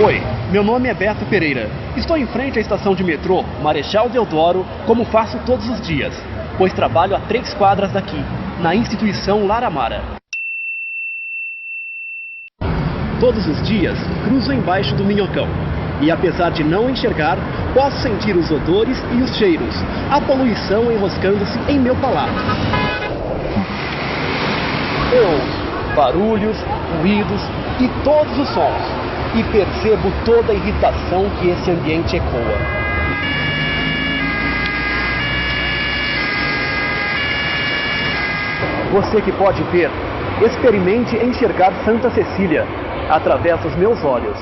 Oi, meu nome é Beto Pereira. Estou em frente à estação de metrô Marechal Deodoro, como faço todos os dias, pois trabalho a 3 quadras daqui, na instituição Laramara. Todos os dias, cruzo embaixo do Minhocão. E apesar de não enxergar, posso sentir os odores e os cheiros, a poluição enroscando-se em meu palato. Eu ouço barulhos, ruídos e todos os sons. E percebo toda a irritação que esse ambiente ecoa. Você que pode ver, experimente enxergar Santa Cecília através dos meus olhos.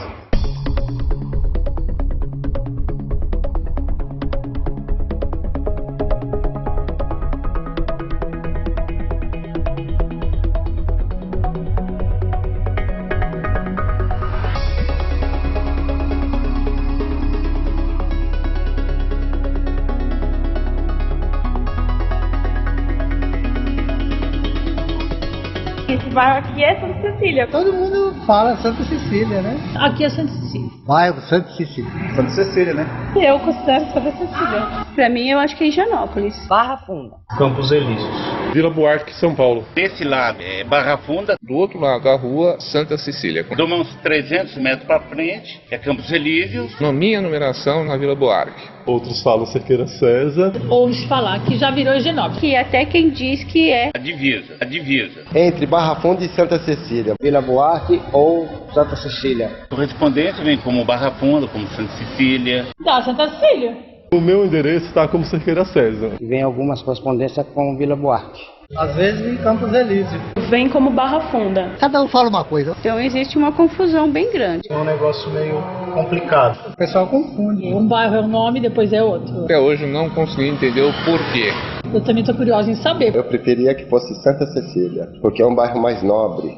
Esse bairro aqui é Santa Cecília. Todo mundo fala Santa Cecília, né? Aqui é Santa Cecília. Bairro Santa Cecília. Santa Cecília, né? Eu considero Santa Cecília. Pra mim, eu acho que é Higienópolis. Barra Funda. Campos Elíseos. Vila Buarque, São Paulo. Desse lado é Barra Funda. Do outro lado da rua, Santa Cecília. Dou uns 300 metros para frente, é Campos Elíseos. Na minha numeração, na Vila Buarque. Outros falam Cerqueira César. Ouve falar que já virou Higienópolis. Que até quem diz que é A divisa. Entre Barra Funda e Santa Cecília. Vila Buarque ou Santa Cecília. Correspondência vem como Barra Funda, como Santa Cecília. da Santa Cecília. O meu endereço está como Cerqueira César. Vem algumas correspondências com Vila Buarque. Às vezes em Campos Elíseos. Vem como Barra Funda. Cada um fala uma coisa. Então existe uma confusão bem grande. É um negócio meio complicado. O pessoal confunde. Um bairro é um nome, depois é outro. Até hoje não consegui entender o porquê. Eu também tô curiosa em saber. Eu preferia que fosse Santa Cecília, porque é um bairro mais nobre.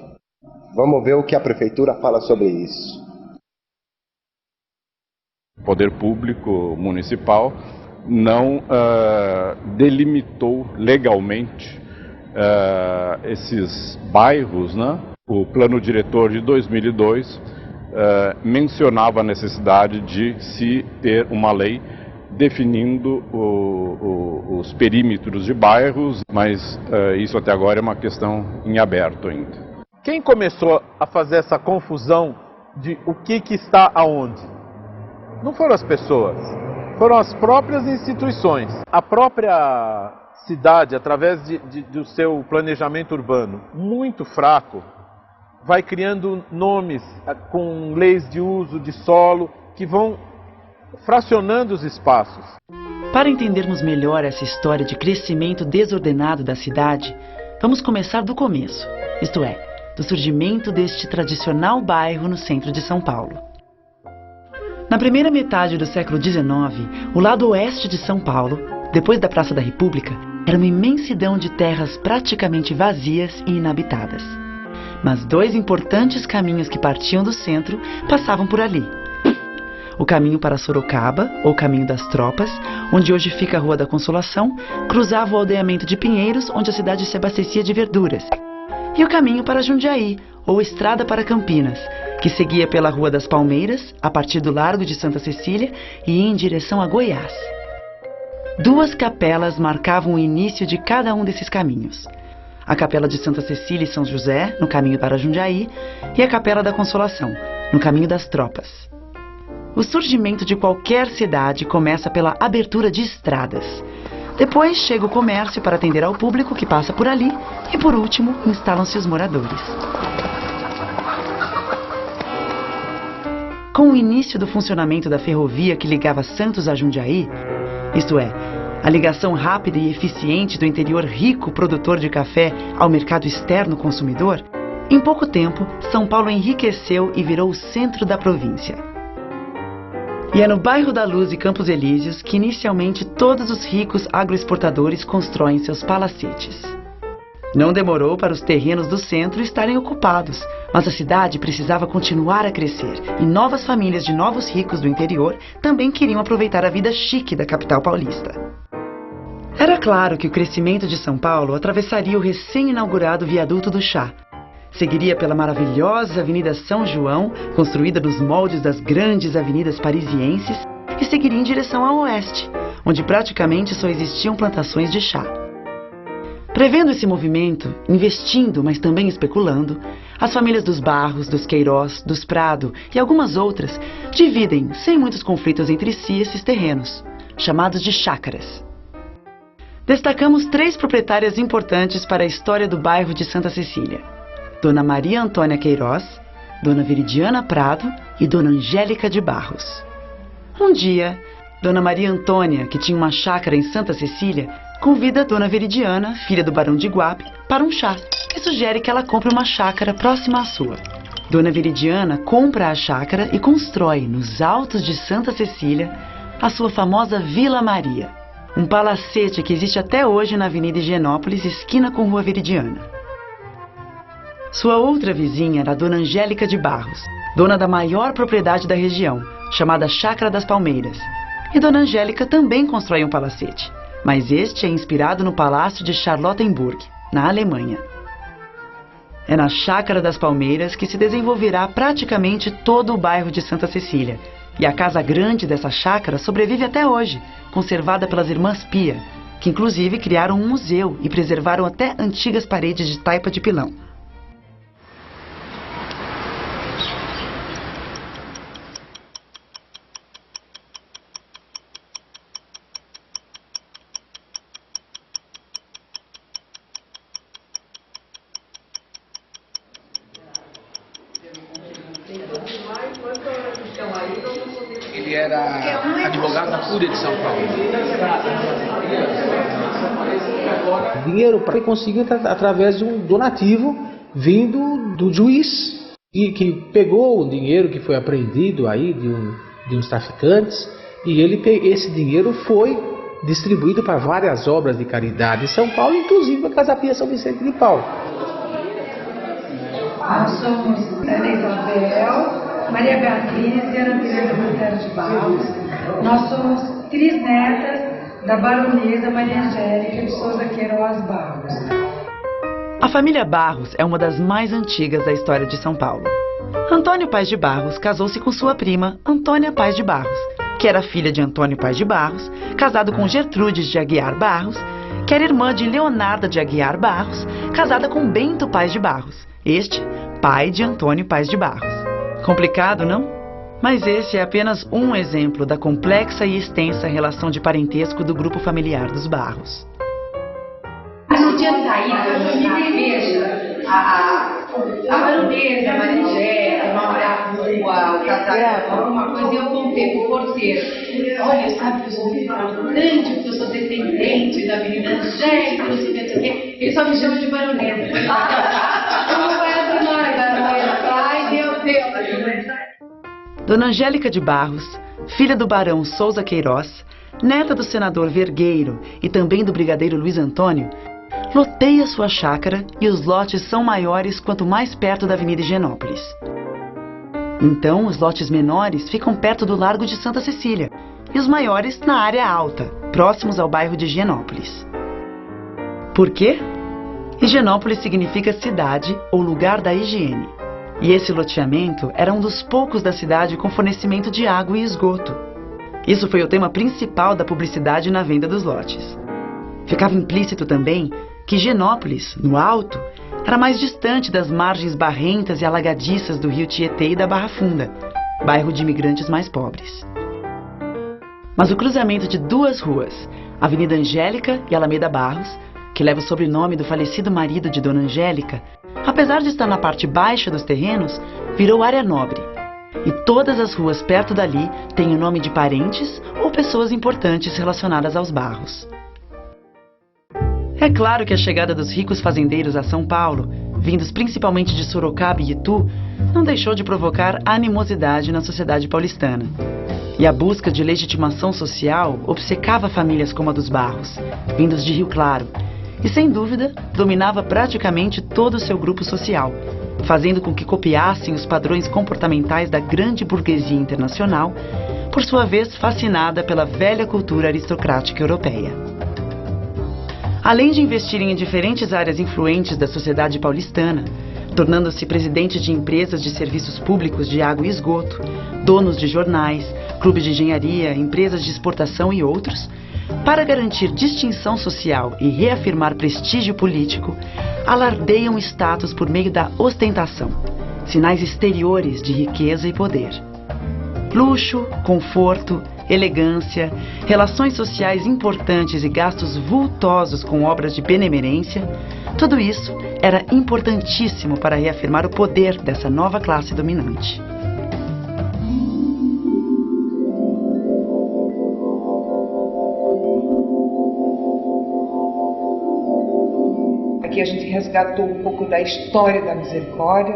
Vamos ver o que a prefeitura fala sobre isso. O poder público municipal não delimitou legalmente esses bairros, né? O plano diretor de 2002 mencionava a necessidade de se ter uma lei definindo os perímetros de bairros, mas isso até agora é uma questão em aberto ainda. Quem começou a fazer essa confusão de o que está aonde? Não foram as pessoas, foram as próprias instituições. A própria cidade, através do seu planejamento urbano muito fraco, vai criando nomes com leis de uso de solo que vão fracionando os espaços. Para entendermos melhor essa história de crescimento desordenado da cidade, vamos começar do começo, isto é, do surgimento deste tradicional bairro no centro de São Paulo. Na primeira metade do século XIX, o lado oeste de São Paulo, depois da Praça da República, era uma imensidão de terras praticamente vazias e inabitadas. Mas 2 importantes caminhos que partiam do centro passavam por ali. O caminho para Sorocaba, ou Caminho das Tropas, onde hoje fica a Rua da Consolação, cruzava o aldeamento de Pinheiros, onde a cidade se abastecia de verduras. E o caminho para Jundiaí, ou Estrada para Campinas, que seguia pela Rua das Palmeiras, a partir do Largo de Santa Cecília e ia em direção a Goiás. 2 capelas marcavam o início de cada um desses caminhos. A Capela de Santa Cecília e São José, no caminho para Jundiaí, e a Capela da Consolação, no caminho das Tropas. O surgimento de qualquer cidade começa pela abertura de estradas. Depois chega o comércio para atender ao público que passa por ali e, por último, instalam-se os moradores. Com o início do funcionamento da ferrovia que ligava Santos a Jundiaí, isto é, a ligação rápida e eficiente do interior rico produtor de café ao mercado externo consumidor, em pouco tempo, São Paulo enriqueceu e virou o centro da província. E é no bairro da Luz e Campos Elíseos que inicialmente todos os ricos agroexportadores constroem seus palacetes. Não demorou para os terrenos do centro estarem ocupados, mas a cidade precisava continuar a crescer e novas famílias de novos ricos do interior também queriam aproveitar a vida chique da capital paulista. Era claro que o crescimento de São Paulo atravessaria o recém-inaugurado Viaduto do Chá. Seguiria pela maravilhosa Avenida São João, construída nos moldes das grandes avenidas parisienses, e seguiria em direção ao oeste, onde praticamente só existiam plantações de chá. Prevendo esse movimento, investindo, mas também especulando, as famílias dos Barros, dos Queiroz, dos Prado e algumas outras dividem, sem muitos conflitos entre si, esses terrenos, chamados de chácaras. Destacamos 3 proprietárias importantes para a história do bairro de Santa Cecília: Dona Maria Antônia Queiroz, Dona Veridiana Prado e Dona Angélica de Barros. Um dia, Dona Maria Antônia, que tinha uma chácara em Santa Cecília, convida Dona Veridiana, filha do Barão de Iguape, para um chá e sugere que ela compre uma chácara próxima à sua. Dona Veridiana compra a chácara e constrói, nos altos de Santa Cecília, a sua famosa Vila Maria, um palacete que existe até hoje na Avenida Higienópolis, esquina com Rua Veridiana. Sua outra vizinha era a Dona Angélica de Barros, dona da maior propriedade da região, chamada Chácara das Palmeiras. E Dona Angélica também constrói um palacete, mas este é inspirado no Palácio de Charlottenburg, na Alemanha. É na Chácara das Palmeiras que se desenvolverá praticamente todo o bairro de Santa Cecília, e a casa grande dessa chácara sobrevive até hoje, conservada pelas irmãs Pia, que inclusive criaram um museu e preservaram até antigas paredes de taipa de pilão. Ele era advogado da Cúria de São Paulo. Dinheiro ele conseguiu através de um donativo vindo do juiz, e que pegou o dinheiro que foi apreendido aí de uns traficantes, e esse dinheiro foi distribuído para várias obras de caridade em São Paulo, inclusive a Casa Pia São Vicente de Paulo. Nós somos Ana Isabel, Maria Beatriz e Ana Teresa Monteiro de Barros. Nós somos trisnetas da baronesa Maria Angélica de Souza Queiroz Barros. A família Barros é uma das mais antigas da história de São Paulo. Antônio Paz de Barros casou-se com sua prima, Antônia Paz de Barros, que era filha de Antônio Paz de Barros, casado com Gertrudes de Aguiar Barros, que era irmã de Leonarda de Aguiar Barros, casada com Bento Paz de Barros, este, pai de Antônio Paz de Barros. Complicado, não? Mas esse é apenas um exemplo da complexa e extensa relação de parentesco do grupo familiar dos Barros. No dia da saída, veja, a baronesa, a Maria Angélica, o casal, alguma coisa, e eu contei pro porteiro: olha, sabe que eu sou muito importante, porque eu sou descendente da Avenida Angélica, não sei o que, ele só me chama de baronesa. Dona Angélica de Barros, filha do barão Souza Queiroz, neta do senador Vergueiro e também do brigadeiro Luiz Antônio, loteia sua chácara e os lotes são maiores quanto mais perto da Avenida Higienópolis. Então, os lotes menores ficam perto do Largo de Santa Cecília e os maiores na área alta, próximos ao bairro de Higienópolis. Por quê? Higienópolis significa cidade ou lugar da higiene. E esse loteamento era um dos poucos da cidade com fornecimento de água e esgoto. Isso foi o tema principal da publicidade na venda dos lotes. Ficava implícito também que Higienópolis, no alto, era mais distante das margens barrentas e alagadiças do rio Tietê e da Barra Funda, bairro de imigrantes mais pobres. Mas o cruzamento de duas ruas, Avenida Angélica e Alameda Barros, que leva o sobrenome do falecido marido de Dona Angélica, apesar de estar na parte baixa dos terrenos, virou área nobre. E todas as ruas perto dali têm o nome de parentes ou pessoas importantes relacionadas aos Barros. É claro que a chegada dos ricos fazendeiros a São Paulo, vindos principalmente de Sorocaba e Itu, não deixou de provocar animosidade na sociedade paulistana. E a busca de legitimação social obcecava famílias como a dos Barros, vindos de Rio Claro, e sem dúvida dominava praticamente todo o seu grupo social, fazendo com que copiassem os padrões comportamentais da grande burguesia internacional, por sua vez fascinada pela velha cultura aristocrática europeia. Além de investirem em diferentes áreas influentes da sociedade paulistana, tornando-se presidente de empresas de serviços públicos de água e esgoto, donos de jornais, clubes de engenharia, empresas de exportação e outros, para garantir distinção social e reafirmar prestígio político, alardeiam status por meio da ostentação, sinais exteriores de riqueza e poder. Luxo, conforto, elegância, relações sociais importantes e gastos vultosos com obras de benemerência, tudo isso era importantíssimo para reafirmar o poder dessa nova classe dominante. Aqui a gente resgatou um pouco da história da misericórdia,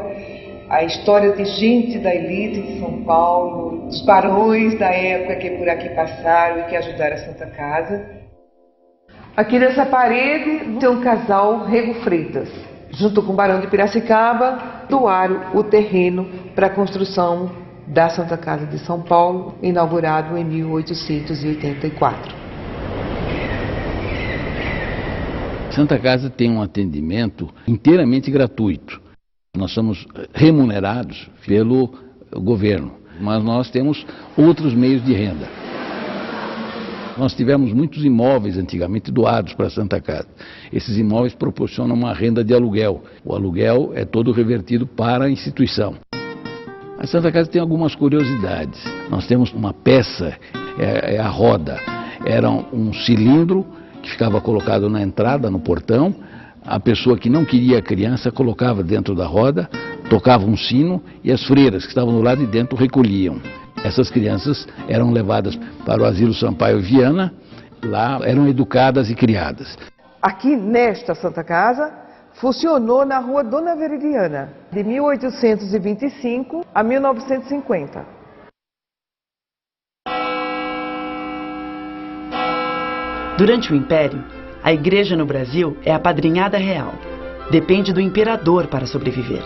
a história de gente da elite de São Paulo, dos barões da época que por aqui passaram e que ajudaram a Santa Casa. Aqui nessa parede tem um casal, Rego Freitas, junto com o Barão de Piracicaba, doaram o terreno para a construção da Santa Casa de São Paulo, inaugurado em 1884. Santa Casa tem um atendimento inteiramente gratuito. Nós somos remunerados pelo governo, mas nós temos outros meios de renda. Nós tivemos muitos imóveis antigamente doados para a Santa Casa. Esses imóveis proporcionam uma renda de aluguel. O aluguel é todo revertido para a instituição. A Santa Casa tem algumas curiosidades. Nós temos uma peça, é a roda. Era um cilindro que ficava colocado na entrada, no portão. A pessoa que não queria a criança colocava dentro da roda, tocava um sino e as freiras que estavam do lado de dentro recolhiam. Essas crianças eram levadas para o Asilo Sampaio Viana, lá eram educadas e criadas. Aqui nesta Santa Casa, funcionou na rua Dona Veridiana, de 1825 a 1950. Durante o Império, a igreja no Brasil é apadrinhada real. Depende do imperador para sobreviver.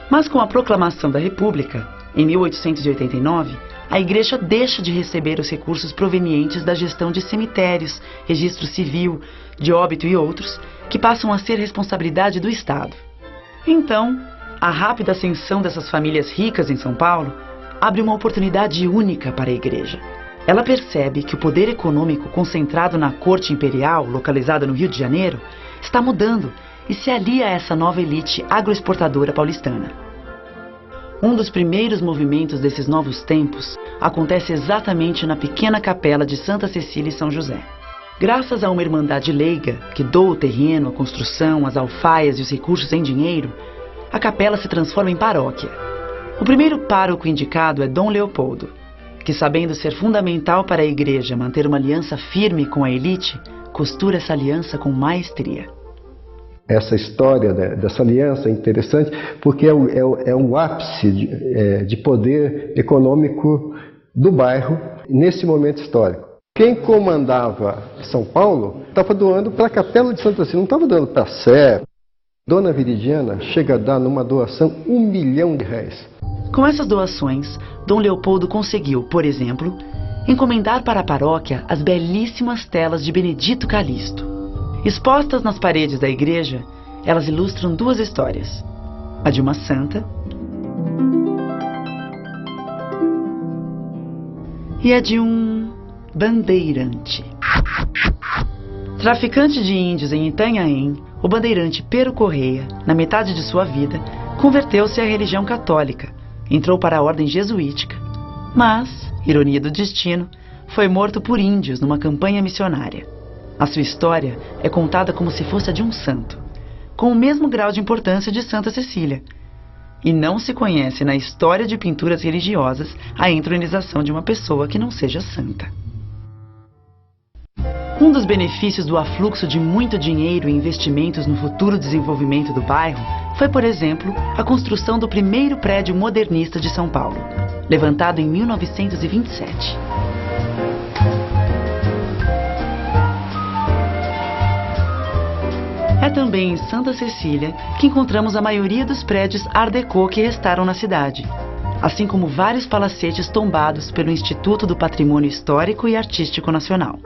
Mas com a proclamação da República, em 1889, a igreja deixa de receber os recursos provenientes da gestão de cemitérios, registro civil, de óbito e outros, que passam a ser responsabilidade do Estado. Então, a rápida ascensão dessas famílias ricas em São Paulo abre uma oportunidade única para a igreja. Ela percebe que o poder econômico concentrado na corte imperial, localizada no Rio de Janeiro, está mudando e se alia a essa nova elite agroexportadora paulistana. Um dos primeiros movimentos desses novos tempos acontece exatamente na pequena capela de Santa Cecília e São José. Graças a uma irmandade leiga que doa o terreno, a construção, as alfaias e os recursos em dinheiro, a capela se transforma em paróquia. O primeiro pároco indicado é Dom Leopoldo, que, sabendo ser fundamental para a igreja manter uma aliança firme com a elite, costura essa aliança com maestria. Essa história dessa aliança é interessante porque é o ápice de poder econômico do bairro nesse momento histórico. Quem comandava São Paulo estava doando para a Capela de Santa Cecília, não estava dando para a Sé. Dona Veridiana chega a dar numa doação R$1 milhão. Com essas doações, Dom Leopoldo conseguiu, por exemplo, encomendar para a paróquia as belíssimas telas de Benedito Calixto. Expostas nas paredes da igreja, elas ilustram duas histórias: a de uma santa e a de um bandeirante. Traficante de índios em Itanhaém, o bandeirante Pero Correia, na metade de sua vida, converteu-se à religião católica, entrou para a ordem jesuítica, mas, ironia do destino, foi morto por índios numa campanha missionária. A sua história é contada como se fosse a de um santo, com o mesmo grau de importância de Santa Cecília. E não se conhece na história de pinturas religiosas a entronização de uma pessoa que não seja santa. Um dos benefícios do afluxo de muito dinheiro e investimentos no futuro desenvolvimento do bairro foi, por exemplo, a construção do primeiro prédio modernista de São Paulo, levantado em 1927. É também em Santa Cecília que encontramos a maioria dos prédios Art Deco que restaram na cidade, assim como vários palacetes tombados pelo Instituto do Patrimônio Histórico e Artístico Nacional.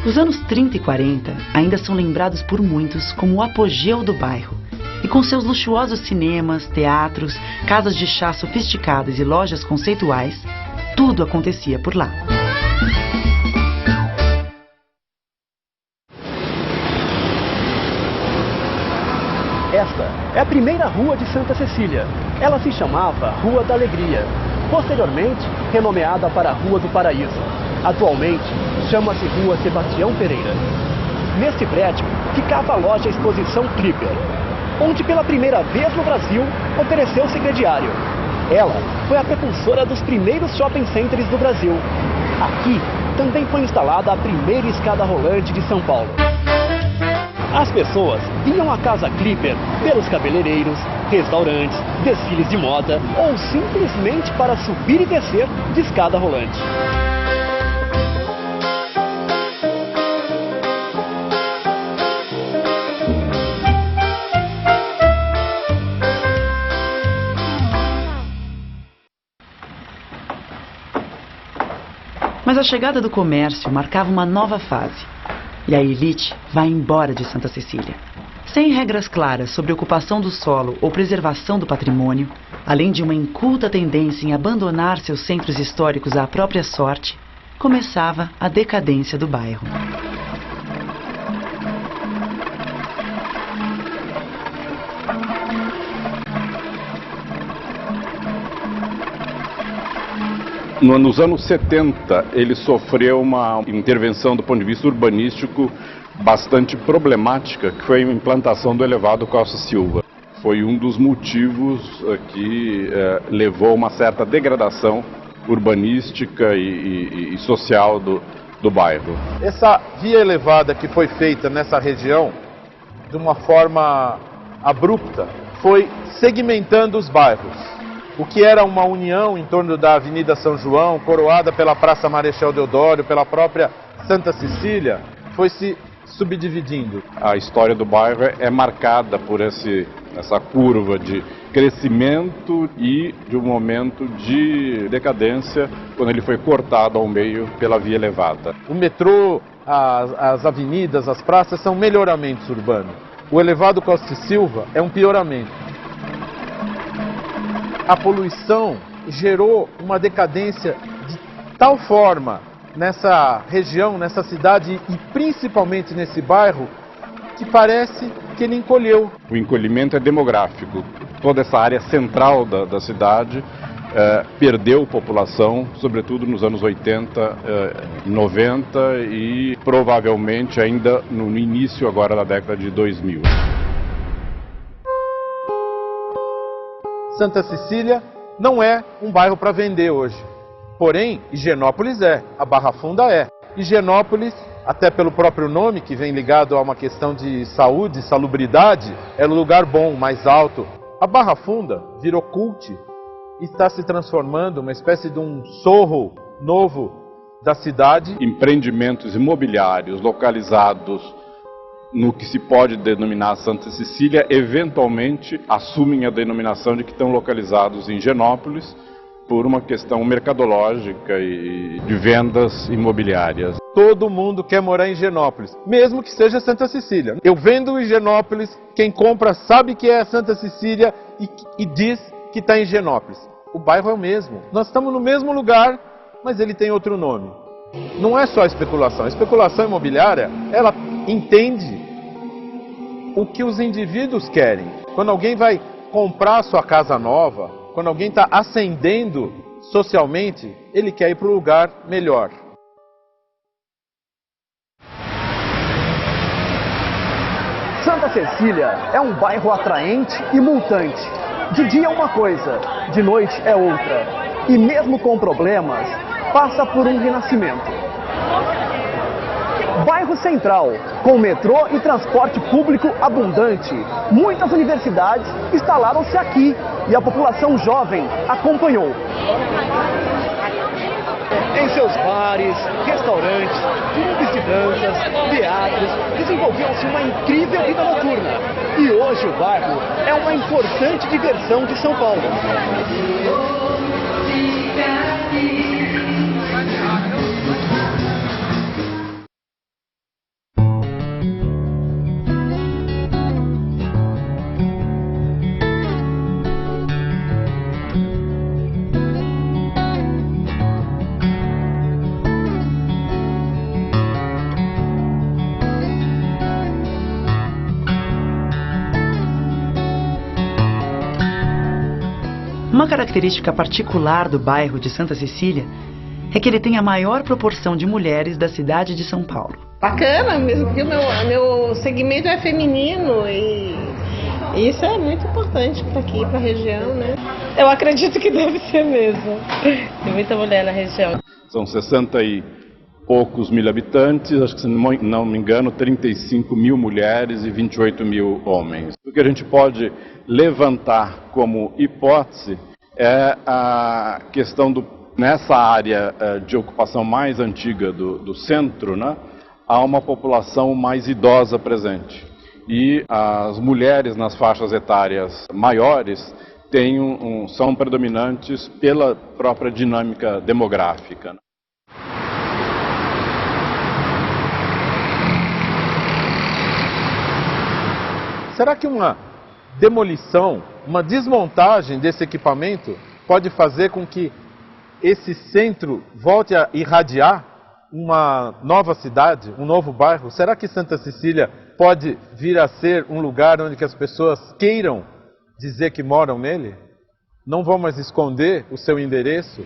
Os anos 30 e 40 ainda são lembrados por muitos como o apogeu do bairro. E com seus luxuosos cinemas, teatros, casas de chá sofisticadas e lojas conceituais, tudo acontecia por lá. Esta é a primeira rua de Santa Cecília. Ela se chamava Rua da Alegria, posteriormente renomeada para Rua do Paraíso. Atualmente chama-se Rua Sebastião Pereira. Neste prédio ficava a loja Exposição Clipper, onde pela primeira vez no Brasil ofereceu-se crediário. Ela foi a propulsora dos primeiros shopping centers do Brasil. Aqui também foi instalada a primeira escada rolante de São Paulo. As pessoas vinham à Casa Clipper pelos cabeleireiros, restaurantes, desfiles de moda ou simplesmente para subir e descer de escada rolante. Mas a chegada do comércio marcava uma nova fase. E a elite vai embora de Santa Cecília. Sem regras claras sobre ocupação do solo ou preservação do patrimônio, além de uma inculta tendência em abandonar seus centros históricos à própria sorte, começava a decadência do bairro. Nos anos 70, ele sofreu uma intervenção do ponto de vista urbanístico bastante problemática, que foi a implantação do elevado Costa Silva. Foi um dos motivos que levou a uma certa degradação urbanística e social do bairro. Essa via elevada que foi feita nessa região, de uma forma abrupta, foi segmentando os bairros. O que era uma união em torno da Avenida São João, coroada pela Praça Marechal Deodoro, pela própria Santa Cecília, foi se subdividindo. A história do bairro é marcada por essa curva de crescimento e de um momento de decadência, quando ele foi cortado ao meio pela via elevada. O metrô, as avenidas, as praças são melhoramentos urbanos. O elevado Costa Silva é um pioramento. A poluição gerou uma decadência de tal forma nessa região, nessa cidade e principalmente nesse bairro, que parece que ele encolheu. O encolhimento é demográfico. Toda essa área central da cidade perdeu população, sobretudo nos anos 80, 90 e provavelmente ainda no início agora da década de 2000. Santa Cecília não é um bairro para vender hoje. Porém, Higienópolis é, a Barra Funda é. Higienópolis, até pelo próprio nome, que vem ligado a uma questão de saúde, salubridade, é um lugar bom, mais alto. A Barra Funda virou cult e está se transformando uma espécie de um Sorro novo da cidade. Empreendimentos imobiliários localizados no que se pode denominar Santa Cecília, eventualmente assumem a denominação de que estão localizados em Higienópolis por uma questão mercadológica e de vendas imobiliárias. Todo mundo quer morar em Higienópolis, mesmo que seja Santa Cecília. Eu vendo Higienópolis, quem compra sabe que é Santa Cecília e diz que está em Higienópolis. O bairro é o mesmo. Nós estamos no mesmo lugar, mas ele tem outro nome. Não é só especulação. A especulação imobiliária, ela entende o que os indivíduos querem. Quando alguém vai comprar sua casa nova, quando alguém está ascendendo socialmente, ele quer ir para um lugar melhor. Santa Cecília é um bairro atraente e multante. De dia é uma coisa, de noite é outra. E mesmo com problemas, passa por um renascimento. Bairro central, com metrô e transporte público abundante. Muitas universidades instalaram-se aqui e a população jovem acompanhou. Em seus bares, restaurantes, clubes de danças, teatros, desenvolveu-se uma incrível vida noturna. E hoje o bairro é uma importante diversão de São Paulo. Uma característica particular do bairro de Santa Cecília é que ele tem a maior proporção de mulheres da cidade de São Paulo. Bacana, mesmo porque o meu segmento é feminino e isso é muito importante para aqui, para a região, né? Eu acredito que deve ser mesmo. Tem muita mulher na região. São 60 e poucos mil habitantes, acho que se não me engano 35 mil mulheres e 28 mil homens. O que a gente pode levantar como hipótese é a questão nessa área de ocupação mais antiga do centro, né, há uma população mais idosa presente. E as mulheres nas faixas etárias maiores são predominantes pela própria dinâmica demográfica. Será que uma demolição, uma desmontagem desse equipamento pode fazer com que esse centro volte a irradiar uma nova cidade, um novo bairro? Será que Santa Cecília pode vir a ser um lugar onde que as pessoas queiram dizer que moram nele? Não vão mais esconder o seu endereço?